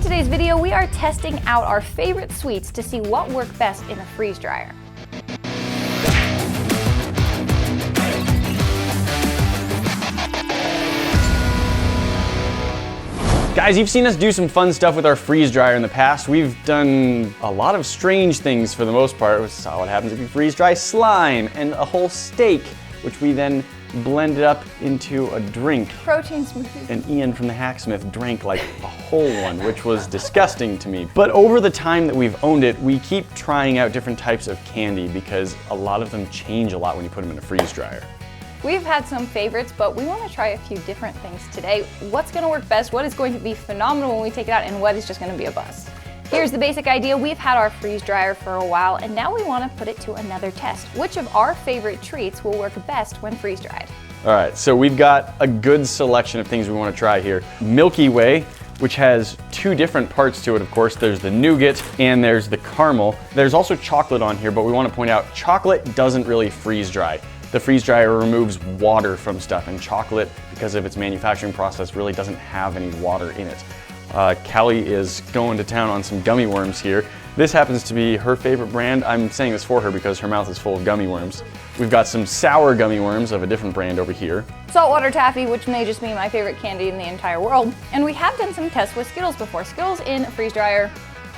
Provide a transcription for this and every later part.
today's video, we are testing out our favorite sweets to see what work best in the freeze dryer. Guys, you've seen us do some fun stuff with our freeze dryer in the past. We've done a lot of strange things for the most part. We saw what happens if you freeze dry slime and a whole steak, which we then blended up into a drink. Protein smoothie. And Ian from the Hacksmith drank like a whole one, which was disgusting to me. But over the time that we've owned it, we keep trying out different types of candy because a lot of them change a lot when you put them in a freeze dryer. We've had some favorites, but we want to try a few different things today. What's going to work best, what is going to be phenomenal when we take it out, and what is just going to be a bust. Here's the basic idea. We've had our freeze dryer for a while, and now we want to put it to another test. Which of our favorite treats will work best when freeze dried? All right, so we've got a good selection of things we want to try here. Milky Way, which has two different parts to it, of course. There's the nougat and there's the caramel. There's also chocolate on here, but we want to point out chocolate doesn't really freeze dry. The freeze dryer removes water from stuff, and chocolate, because of its manufacturing process, really doesn't have any water in it. Callie is going to town on some gummy worms here. This happens to be her favorite brand. I'm saying this for her because her mouth is full of gummy worms. We've got some sour gummy worms of a different brand over here. Saltwater Taffy, which may just be my favorite candy in the entire world. And we have done some tests with Skittles before. Skittles in a freeze dryer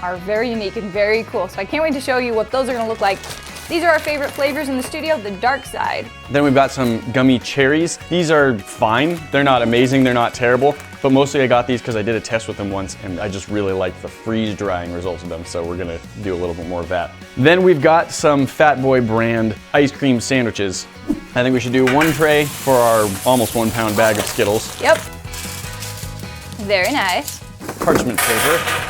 are very unique and very cool, so I can't wait to show you what those are going to look like. These are our favorite flavors in the studio, the dark side. Then we've got some Gummy Cherries. These are fine. They're not amazing, they're not terrible, but mostly I got these because I did a test with them once and I just really like the freeze drying results of them, so we're gonna do a little bit more of that. Then we've got some Fat Boy brand ice cream sandwiches. I think we should do one tray for our almost 1 pound bag of Skittles. Yep. Very nice. Parchment paper.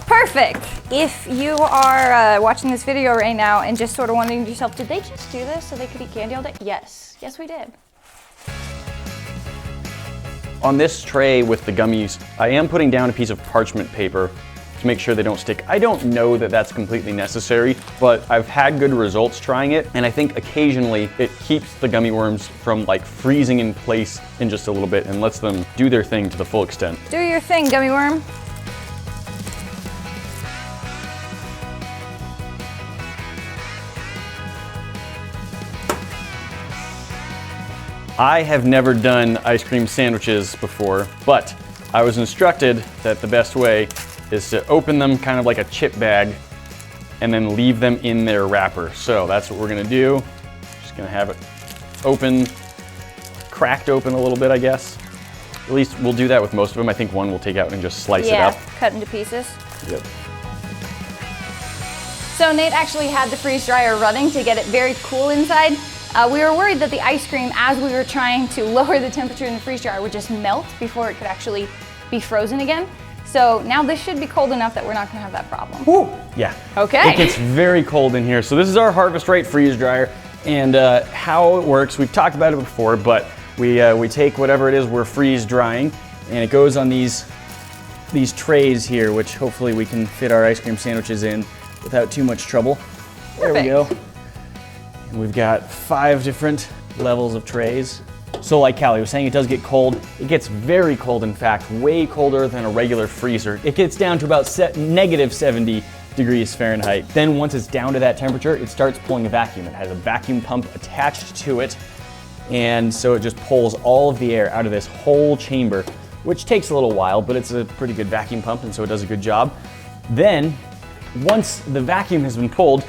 Perfect. If you are watching this video right now and just sort of wondering to yourself, did they just do this so they could eat candy all day? Yes. Yes, we did. On this tray with the gummies, I am putting down a piece of parchment paper to make sure they don't stick. I don't know that that's completely necessary, but I've had good results trying it, and I think occasionally it keeps the gummy worms from like freezing in place in just a little bit and lets them do their thing to the full extent. Do your thing, gummy worm. I have never done ice cream sandwiches before, but I was instructed that the best way is to open them kind of like a chip bag and then leave them in their wrapper. So that's what we're gonna do. Just gonna have it open, cracked open a little bit, I guess. At least we'll do that with most of them. I think one we'll take out and just slice it up. Yeah, cut into pieces. Yep. So Nate actually had the freeze dryer running to get it very cool inside. We were worried that the ice cream, as we were trying to lower the temperature in the freeze dryer, would just melt before it could actually be frozen again. So now this should be cold enough that we're not gonna have that problem. Woo! Yeah. Okay. It gets very cold in here. So this is our Harvest Right freeze dryer, and how it works, we've talked about it before, but we take whatever it is we're freeze drying, and it goes on these trays here, which hopefully we can fit our ice cream sandwiches in without too much trouble. There we go. And we've got 5 different levels of trays. So like Callie was saying, it does get cold. It gets very cold, in fact, way colder than a regular freezer. It gets down to about negative 70 degrees Fahrenheit. Then once it's down to that temperature, it starts pulling a vacuum. It has a vacuum pump attached to it. And so it just pulls all of the air out of this whole chamber, which takes a little while, but it's a pretty good vacuum pump, and so it does a good job. Then, once the vacuum has been pulled,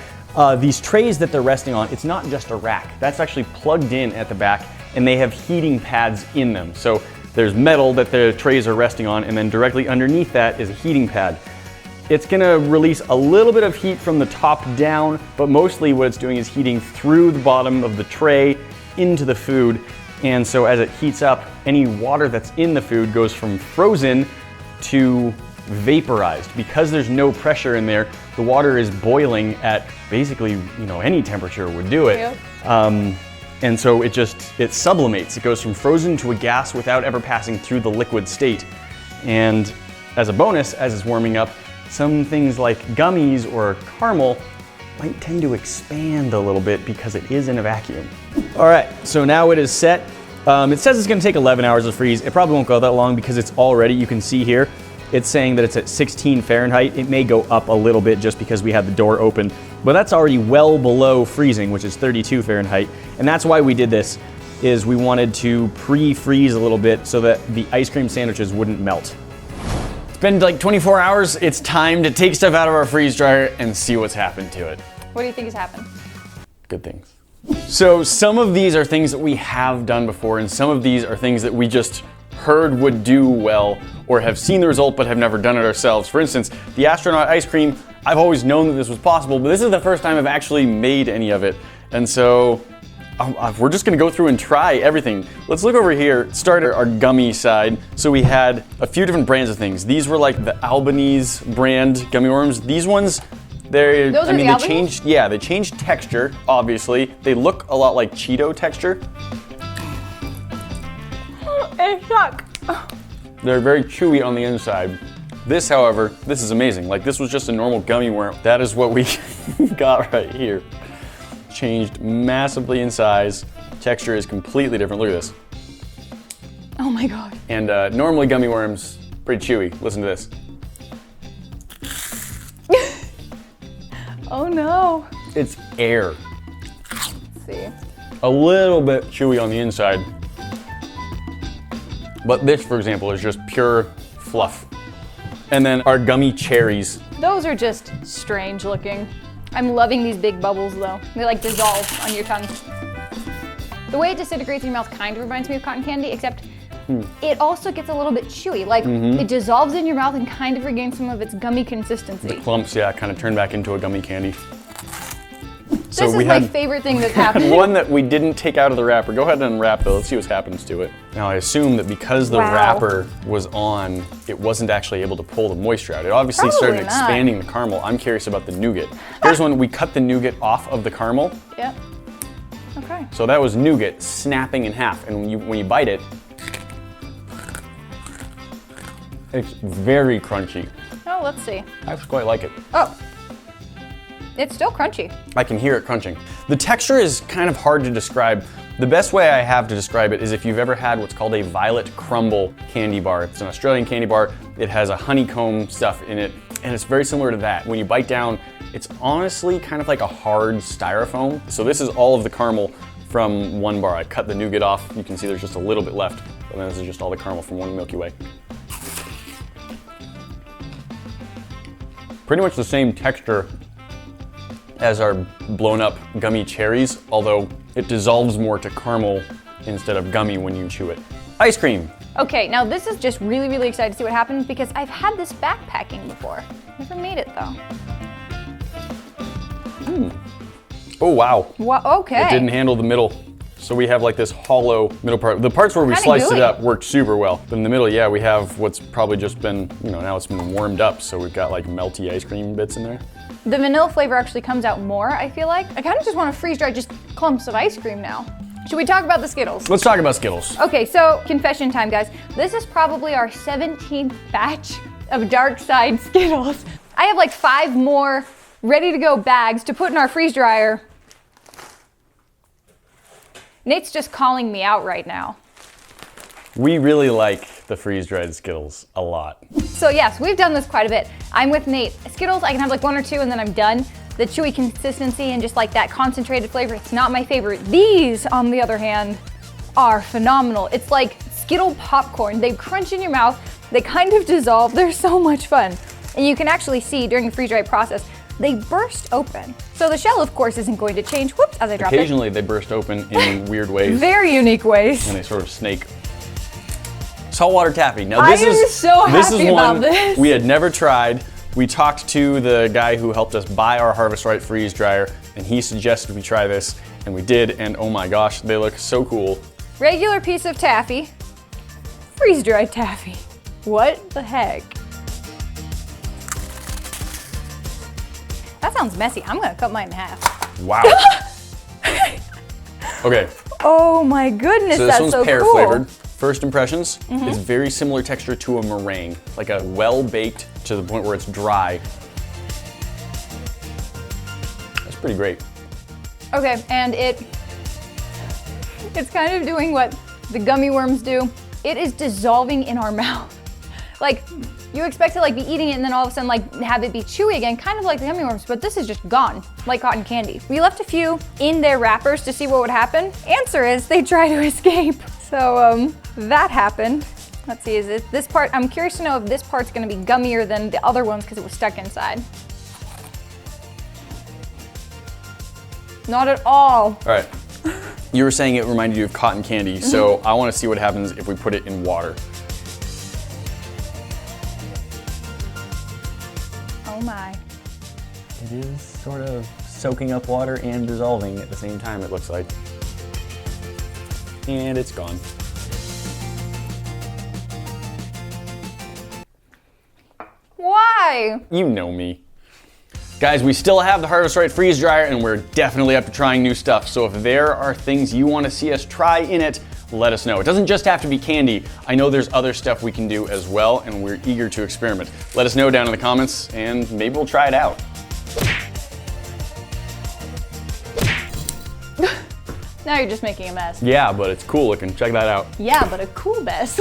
these trays that they're resting on, it's not just a rack. That's actually plugged in at the back, and they have heating pads in them. So there's metal that the trays are resting on, and then directly underneath that is a heating pad. It's gonna release a little bit of heat from the top down, but mostly what it's doing is heating through the bottom of the tray into the food. And so as it heats up, any water that's in the food goes from frozen to vaporized. Because there's no pressure in there, the water is boiling at basically, any temperature would do it. Yep. And so it sublimates. It goes from frozen to a gas without ever passing through the liquid state. And as a bonus, as it's warming up, some things like gummies or caramel might tend to expand a little bit because it is in a vacuum. All right, so now it is set. It says it's gonna take 11 hours to freeze. It probably won't go that long because it's already, you can see here, it's saying that it's at 16 Fahrenheit. It may go up a little bit just because we had the door open, but that's already well below freezing, which is 32 Fahrenheit. And that's why we did this, is we wanted to pre-freeze a little bit so that the ice cream sandwiches wouldn't melt. It's been like 24 hours. It's time to take stuff out of our freeze dryer and see what's happened to it. What do you think has happened? Good things. So some of these are things that we have done before, and some of these are things that we just heard would do well or have seen the result but have never done it ourselves. For instance, the astronaut ice cream, I've always known that this was possible, but this is the first time I've actually made any of it. And so we're just gonna go through and try everything. Let's look over here, start at our gummy side. So we had a few different brands of things. These were like the Albanese brand gummy worms. These ones, they changed texture, obviously. They look a lot like Cheeto texture. It sucks. They're very chewy on the inside. This, however, this is amazing. Like, this was just a normal gummy worm. That is what we got right here. Changed massively in size. Texture is completely different. Look at this. Oh my God. And normally gummy worms, pretty chewy. Listen to this. Oh no. It's air. Let's see. A little bit chewy on the inside. But this, for example, is just pure fluff. And then our Gummy Cherries. Those are just strange looking. I'm loving these big bubbles though. They like dissolve on your tongue. The way it disintegrates in your mouth kind of reminds me of cotton candy, except it also gets a little bit chewy. Like it dissolves in your mouth and kind of regains some of its gummy consistency. The clumps, yeah, kind of turn back into a gummy candy. So this is my favorite thing that's happened. One that we didn't take out of the wrapper. Go ahead and unwrap though. Let's see what happens to it. Now I assume that because the wrapper was on, it wasn't actually able to pull the moisture out. It obviously started expanding the caramel. I'm curious about the nougat. Here's when we cut the nougat off of the caramel. Yep. Okay. So that was nougat snapping in half, and when you bite it, it's very crunchy. Oh, let's see. I actually quite like it. Oh. It's still crunchy. I can hear it crunching. The texture is kind of hard to describe. The best way I have to describe it is if you've ever had what's called a violet crumble candy bar. It's an Australian candy bar. It has a honeycomb stuff in it, and it's very similar to that. When you bite down, it's honestly kind of like a hard styrofoam. So this is all of the caramel from one bar. I cut the nougat off. You can see there's just a little bit left, and then this is just all the caramel from one Milky Way. Pretty much the same texture as our blown up Gummy Cherries, although it dissolves more to caramel instead of gummy when you chew it. Ice cream. Okay, now this is just really, really excited to see what happens because I've had this backpacking before. Never made it though. Oh wow. Okay. It didn't handle the middle. So we have like this hollow middle part. The parts where we sliced it up worked super well. But in the middle, yeah, we have what's probably just been, now it's been warmed up. So we've got like melty ice cream bits in there. The vanilla flavor actually comes out more, I feel like. I kind of just want to freeze dry just clumps of ice cream now. Should we talk about the Skittles? Let's talk about Skittles. Okay, so confession time, guys. This is probably our 17th batch of dark side Skittles. I have like 5 more ready to go bags to put in our freeze dryer. Nate's just calling me out right now. We really like the freeze-dried Skittles a lot. So yes, we've done this quite a bit. I'm with Nate. Skittles, I can have like 1 or 2 and then I'm done. The chewy consistency and just like that concentrated flavor, it's not my favorite. These, on the other hand, are phenomenal. It's like Skittle popcorn. They crunch in your mouth, they kind of dissolve. They're so much fun. And you can actually see during the freeze-dry process, they burst open. So the shell, of course, isn't going to change. Whoops, as I drop it. Occasionally they burst open in weird ways. Very unique ways. And they sort of snake. Saltwater Taffy. Now this is one we had never tried. We talked to the guy who helped us buy our Harvest Right freeze dryer, and he suggested we try this, and we did, and oh my gosh, they look so cool. Regular piece of taffy, freeze-dried taffy. What the heck? That sounds messy. I'm gonna cut mine in half. Wow. Okay. Oh my goodness, so that's this one's so pear cool. flavored. First impressions, it's very similar texture to a meringue, like a well-baked to the point where it's dry. That's pretty great. Okay, and it's kind of doing what the gummy worms do. It is dissolving in our mouth. Like, You expect to like be eating it and then all of a sudden like have it be chewy again, kind of like the gummy worms, but this is just gone, like cotton candy. We left a few in their wrappers to see what would happen. Answer is they try to escape. So that happened. Let's see, is it this part? I'm curious to know if this part's gonna be gummier than the other ones because it was stuck inside. Not at all. All right. You were saying it reminded you of cotton candy, so I want to see what happens if we put it in water. Oh my. It is sort of soaking up water and dissolving at the same time, it looks like. And it's gone. Why? You know me. Guys, we still have the Harvest Right freeze dryer and we're definitely up to trying new stuff. So if there are things you want to see us try in it, let us know. It doesn't just have to be candy. I know there's other stuff we can do as well and we're eager to experiment. Let us know down in the comments and maybe we'll try it out. Now you're just making a mess. Yeah, but it's cool looking. Check that out. Yeah, but a cool mess.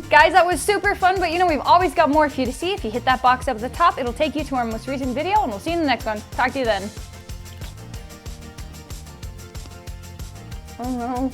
Guys, that was super fun, but you know, we've always got more for you to see. If you hit that box up at the top, it'll take you to our most recent video, and we'll see you in the next one. Talk to you then. Oh no.